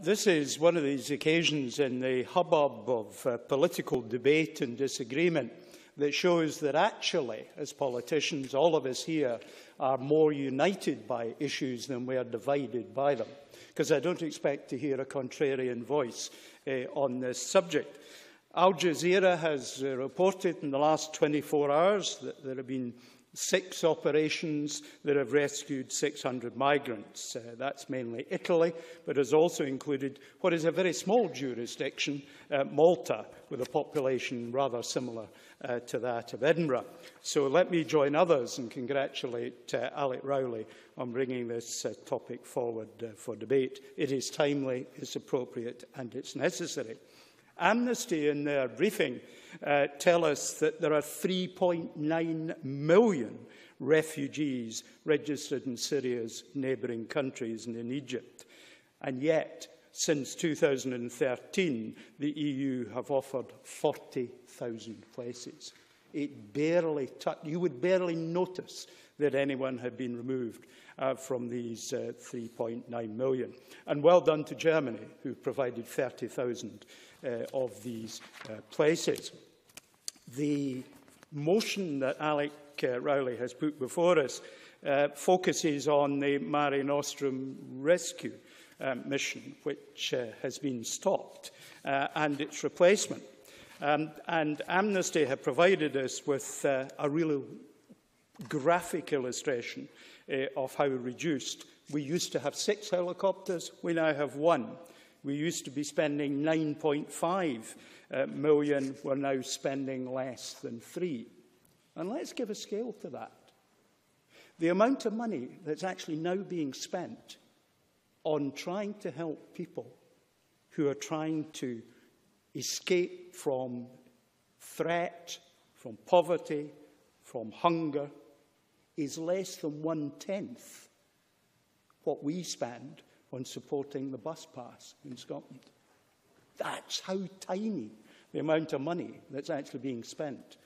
This is one of these occasions in the hubbub of political debate and disagreement that shows that actually, as politicians, all of us here are more united by issues than we are divided by them, because I don't expect to hear a contrarian voice on this subject. Al Jazeera has reported in the last 24 hours that there have been 6 operations that have rescued 600 migrants. That's mainly Italy, but has also included what is a very small jurisdiction, Malta, with a population rather similar to that of Edinburgh. So let me join others and congratulate Alec Rowley on bringing this topic forward for debate. It is timely, it's appropriate and it's necessary. Amnesty, in their briefing, tell us that there are 3.9 million refugees registered in Syria's neighbouring countries and in Egypt. And yet, since 2013, the EU have offered 40,000 places. You would barely notice that anyone had been removed from these 3.9 million. And well done to Germany, who provided 30,000 of these places. The motion that Alec Rowley has put before us focuses on the Mare Nostrum rescue mission, which has been stopped, and its replacement. And Amnesty have provided us with a real graphic illustration of how reduced. We used to have 6 helicopters, we now have 1. We used to be spending 9.5 million, we're now spending less than 3. And let's give a scale to that. The amount of money that's actually now being spent on trying to help people who are trying to escape from threat, from poverty, from hunger, is less than 1/10 what we spend on supporting the bus pass in Scotland. That's how tiny the amount of money that's actually being spent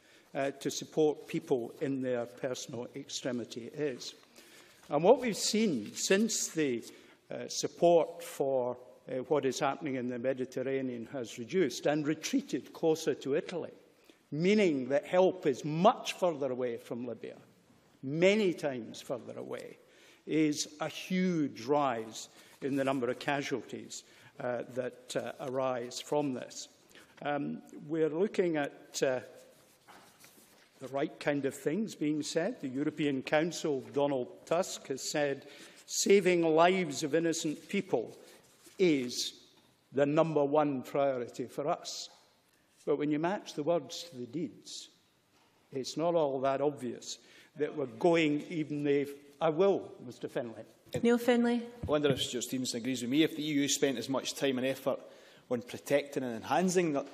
to support people in their personal extremity is. And what we've seen since the support for what is happening in the Mediterranean has reduced and retreated closer to Italy, meaning that help is much further away from Libya, many times further away, is a huge rise in the number of casualties that arise from this. We're looking at the right kind of things being said. The European Council, Donald Tusk, has said saving lives of innocent people is the #1 priority for us. But when you match the words to the deeds, it's not all that obvious that we're going even if I will, Mr Finlay. Neil Finlay. I wonder if Stewart Stevenson agrees with me. If the EU spent as much time and effort on protecting and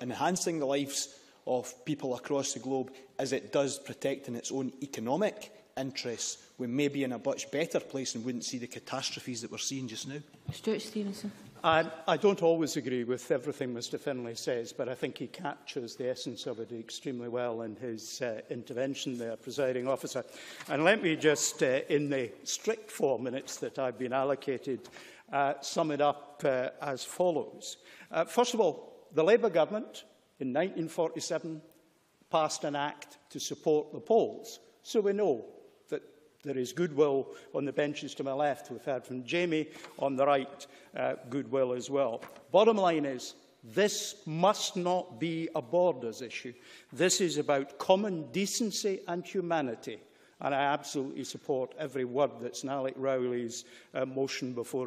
enhancing the lives of people across the globe as it does protecting its own economic interests, we may be in a much better place and wouldn't see the catastrophes that we're seeing just now. Stewart Stevenson. I don't always agree with everything Mr Finlay says, but I think he captures the essence of it extremely well in his intervention there, Presiding Officer. And let me just, in the strict 4 minutes that I've been allocated, sum it up as follows. First of all, the Labour government in 1947 passed an act to support the Poles, so we know that there is goodwill on the benches to my left. We've heard from Jamie on the right, goodwill as well. Bottom line is, this must not be a borders issue. This is about common decency and humanity. And I absolutely support every word that's in Alec Rowley's motion before